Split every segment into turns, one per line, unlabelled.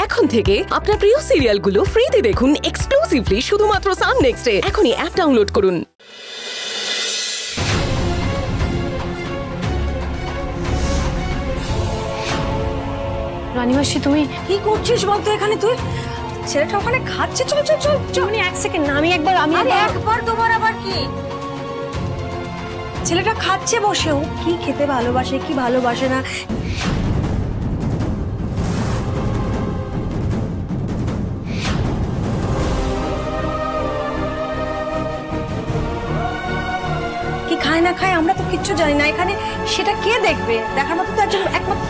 এখন থেকে আপনার প্রিয় সিরিয়ালগুলো ফ্রিতে দেখুন এক্সক্লুসিভলি শুধুমাত্র সান নেক্সটে। এখনই অ্যাপ ডাউনলোড করুন।
রানীমাসি তুমি
কি করছিস বলতো এখানে? তুই ছেলেটা ওখানে খাচ্ছে। চল চল চল চল।
এক সেকেন্ড না, আমি একবার
একবার তোমার আবার কি? ছেলেটা খাচ্ছে বসে। ও কি খেতে ভালোবাসে কি ভালোবাসে না কি খায় না খায় আমরা তো কিচ্ছু জানি না। এখানে সেটা কে দেখবে? দেখার মতো তো একজন একমাত্র।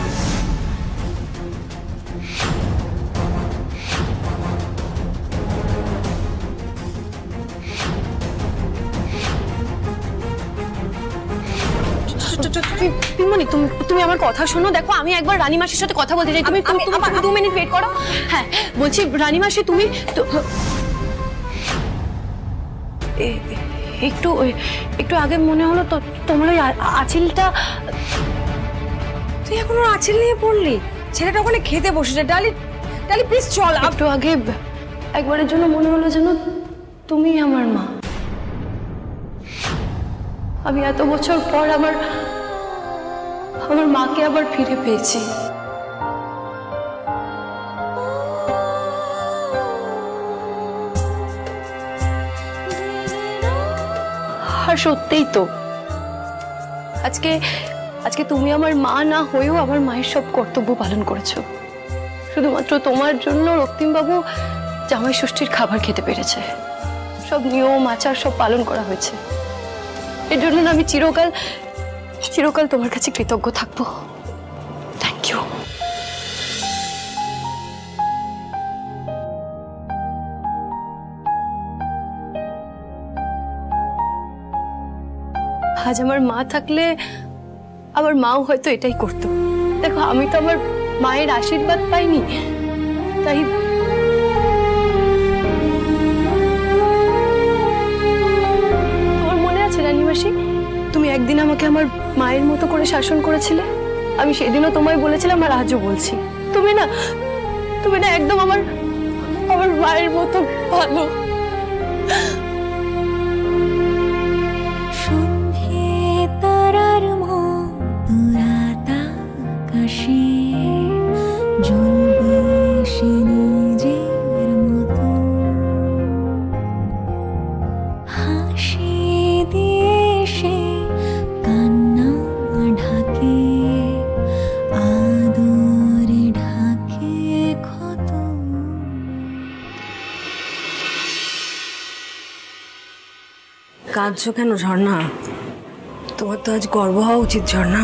পিমনি তুমি আমার কথা শোনো। দেখো আমি একবার রানীমাসির সাথে কথা বলতে চাই। তুমি 2 মিনিট ওয়েট করো। হ্যাঁ বলছি রানীমাসি তুমি একটু আগে মনে হলো তো তোমার ওই আঁচিলটা।
তুই এখন ওর আঁচিল নিয়ে পড়লি? ছেলেটা ওখানে খেতে বসেছে। ডালি ডালি প্লিজ চল।
একটু আগে একবারের জন্য মনে হলো যেন তুমি আমার মা। আমি এত বছর পর আমার মাকে আবার ফিরে পেয়েছি। আর সত্যিই তো আজকে তুমি আমার মা না হয়েও আমার মায়ের সব কর্তব্য পালন করেছো। শুধুমাত্র তোমার জন্য রক্তিমবাবু জামাই ষষ্ঠীর খাবার খেতে পেরেছে। সব নিয়ম আচার সব পালন করা হয়েছে। এর জন্য আমি চিরকাল তোমার কাছে কৃতজ্ঞ থাকবো। Thank you. আজ আমার মা থাকলে আমার মাও হয়তো এটাই করতো। দেখো আমি তো আমার মায়ের আশীর্বাদ পাইনি, তাই তোমার মনে আছে রানীমাসি তুমি একদিন আমাকে আমার মায়ের মতো করে শাসন করেছিলে? আমি সেদিনও তোমায় বলেছিলাম আর আজও বলছি, তুমি না একদম আমার মায়ের মতো ভালো।
কাঁদছো কেন ঝর্ণা? তোমার তো আজ গর্ব হওয়া উচিত ঝর্ণা।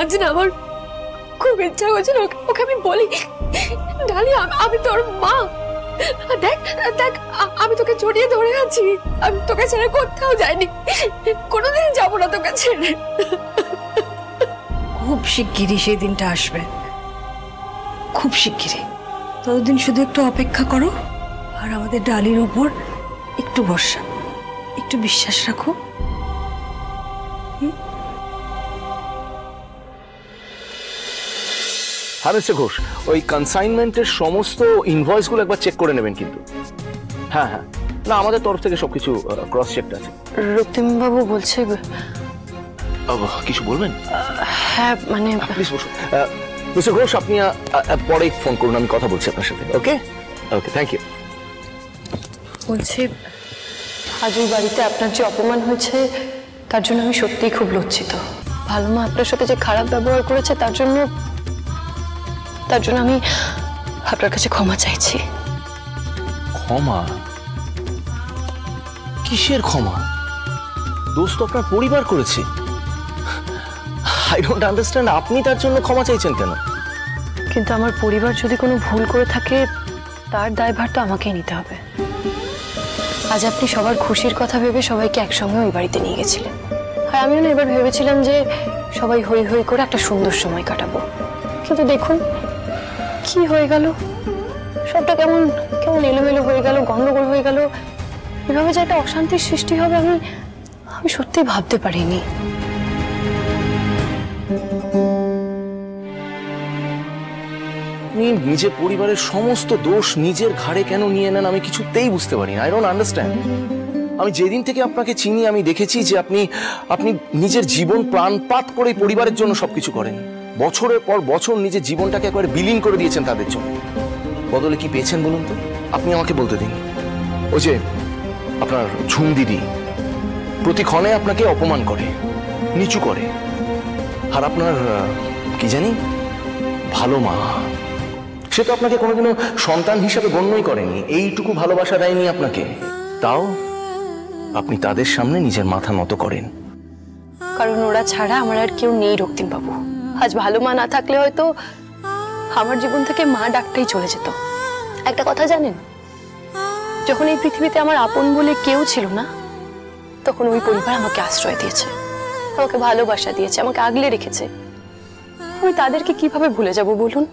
আজ না আমার খুব ইচ্ছা হয়েছিল ওকে আমি বলি, ডালি আমি তোর মা। দেখ আমি তোকে জড়িয়ে ধরে আছি। আমি তোকে ছেড়ে কোথাও যাইনি, কোনোদিন যাবো না তোকে ছেড়ে।
খুব শিগগিরই সেই দিনটা আসবে, খুব শিগগিরই। ততদিন শুধু একটু অপেক্ষা করো আর আমাদের ডালির উপর একটু ভরসা, একটু বিশ্বাস রাখো।
হ্যাঁ মিস্টার ঘোষ, ওই কনসাইনমেন্টের সমস্ত ইনভয়েসগুলো একবার চেক করে নেবেন কিন্তু। হ্যাঁ না, আমাদের তরফ থেকে সবকিছু ক্রস চেকড আছে।
রক্তিমবাবু বলছে
কিছু বলবেন?
হ্যাঁ মানে
প্লিজ বসুন। মিস্টার ঘোষ আপনি পরে ফোন করুন, আমি কথা বলছি আপনার সাথে। Okay thank you.
বলছি আজ ওই বাড়িতে আপনার যে অপমান হয়েছে তার জন্য আমি সত্যিই খুব লজ্জিত। ভালো মা আপনার সাথে যে খারাপ ব্যবহার করেছে তার জন্য আমি আপনার কাছে ক্ষমা চাইছি।
ক্ষমা? কিসের ক্ষমা? দোষ তো আপনার পরিবার করেছে। আই ডোন্ট আন্ডারস্ট্যান্ড, আপনি তার জন্য ক্ষমা চাইছেন কেন?
কিন্তু আমার পরিবার যদি কোনো ভুল করে থাকে তার দায়ভার তো আমাকেই নিতে হবে। আজ আপনি সবার খুশির কথা ভেবে সবাইকে একসঙ্গে ওই বাড়িতে নিয়ে গেছিলেন, আর আমিও না এবার ভেবেছিলাম যে সবাই হই হই করে একটা সুন্দর সময় কাটাবো। কিন্তু দেখুন কি হয়ে গেল, সবটা কেমন এলোমেলো হয়ে গেল, গন্ডগোল হয়ে গেল। এভাবে যে একটা অশান্তির সৃষ্টি হবে আমি সত্যি ভাবতে পারিনি।
আপনি নিজের পরিবারের সমস্ত দোষ নিজের ঘাড়ে কেন নিয়ে নেন আমি কিছুতেই বুঝতে পারি না। I don't understand. আমি যেদিন থেকে আপনাকে চিনি আমি দেখেছি যে আপনি নিজের জীবন প্রাণপাত করে পরিবারের জন্য সবকিছু করেন। বছরের পর বছর নিজের জীবনটাকে একবারে বিলীন করে দিয়েছেন তাদের জন্য। বদলে কি পেয়েছেন বলুন তো? আপনি আমাকে বলতে দিন। ওই যে আপনার ঝুম দিদি প্রতিক্ষণে আপনাকে অপমান করে, নিচু করে। আর আপনার কি জানি ভালো মা, সে তো আপনাকে কোনোদিনও সন্তান হিসাবে গণ্যই করেনি, এইটুকু ভালোবাসা দেয়নি আপনাকে। তাও আপনি তাদের সামনে নিজের মাথা নত করেন।
কারণ ওরা ছাড়া আমার আর কেউ নেই রক্তিম বাবু। আজ ভালো মা না থাকলে হয়তো আমার জীবন থেকে মা ডাকটাই চলে যেত। একটা কথা জানেন, যখন এই পৃথিবীতে আমার আপন বলে কেউ ছিল না, তখন ওই পরিবার আমাকে আশ্রয় দিয়েছে, আমাকে ভালোবাসা দিয়েছে, আমাকে আগলে রেখেছে। আমি তাদেরকে কিভাবে ভুলে যাব বলুন?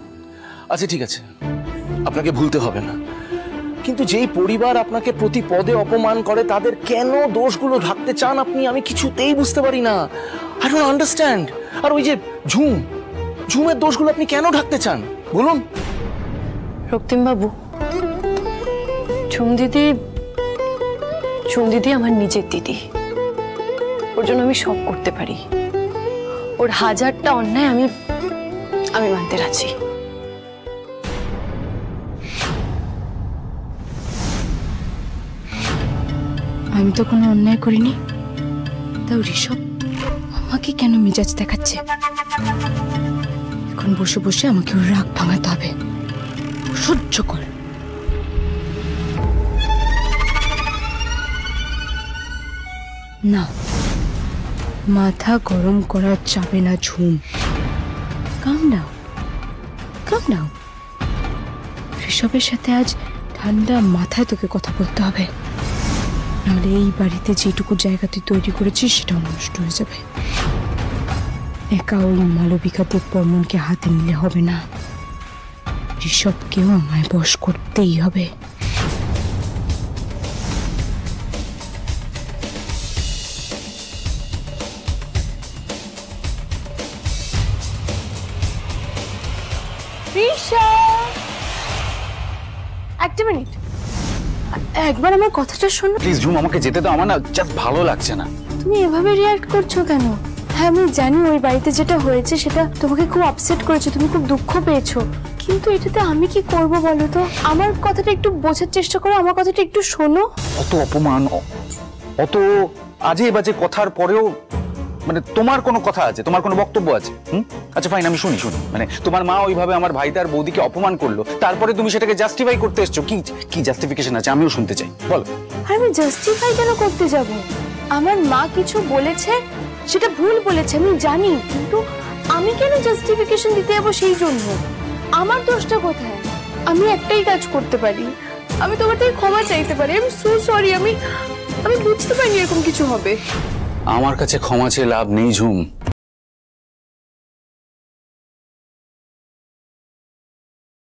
আচ্ছা ঠিক আছে, আপনাকে ভুলতে হবে না, কিন্তু যেই পরিবার আপনাকে প্রতি পদে অপমান করে তাদের কেন দোষগুলো ঢাকতে চান আপনি আমি কিছুতেই বুঝতে পারি না। I don't understand. আর ওই যে ঝুমের দোষগুলো আপনি কেন ঢাকতে চান বলুন?
রক্তিম বাবু, ঝুম দিদি আমার নিজের দিদি। ওর জন্য আমি সব করতে পারি। ওর হাজারটা অন্যায় আমি মানতে রাজি।
আমি তো কোনো অন্যায় করিনি, তাও ঋষভ আমাকে কেন মেজাজ দেখাচ্ছে? এখন বসে বসে আমাকে ওর রাগ ভাঙাতে হবে। সহ্য কর। না, মাথা গরম করা যাবে না ঝুম। কাম ডাউন। ঋষভের সাথে আজ ঠান্ডা মাথায় তোকে কথা বলতে হবে, নাহলে এই বাড়িতে যেটুকু জায়গা তুই তৈরি করেছিস সেটাও নষ্ট হয়ে যাবে। একা ওই মালবিকা দেববর্মনকে হাতে নিলে হবে না, ঋষভকেও আমায় বশ করতেই হবে। একটা মিনিট, একবার আমার কথাটা শোনো
প্লিজ। ঝুম, আমাকে যেতে দাও, আমার না জাস্ট ভালো লাগছে না।
তুমি এভাবে রিঅ্যাক্ট করছো কেন? হ্যাঁ আমি জানি ওই বাড়িতে যেটা হয়েছে সেটা তোমাকে খুব আপসেট করেছে, তুমি খুব দুঃখ পেয়েছো, কিন্তু এটাতে আমি কি করব বলো তো? আমার কথাটা একটু বোঝার চেষ্টা করো, আমার কথাটা একটু শোনো।
অত অপমান, অত আজে বাজে কথার পরেও মানে তোমার কোনো কথা আছে, তোমার কোনো বক্তব্য আছে? আচ্ছা ফাইন, আমি শুনি। মানে তোমার মা ওইভাবে আমার ভাই তার বৌদিকে অপমান করলো, তারপরে তুমি সেটাকে জাস্টিফাই করতে এসছো। কি জাস্টিফিকেশন আছে আমিও শুনতে চাই, বলো।
আমি জাস্টিফাই কেন করতে যাব? আমার মা কিছু বলেছে, সেটা ভুল বলেছে আমি জানি, কিন্তু আমি কেন জাস্টিফিকেশন দিতে যাবো সেই জন্য? আমার দোষটা কোথায়? আমি একটাই কাজ করতে পারি, আমি তোমার থেকে ক্ষমা চাইতে পারি। আমি সো সরি, আমি বুঝতে পারিনি এরকম কিছু হবে।
আমার কাছে ক্ষমা চেয়ে লাভ নেই ঝুম।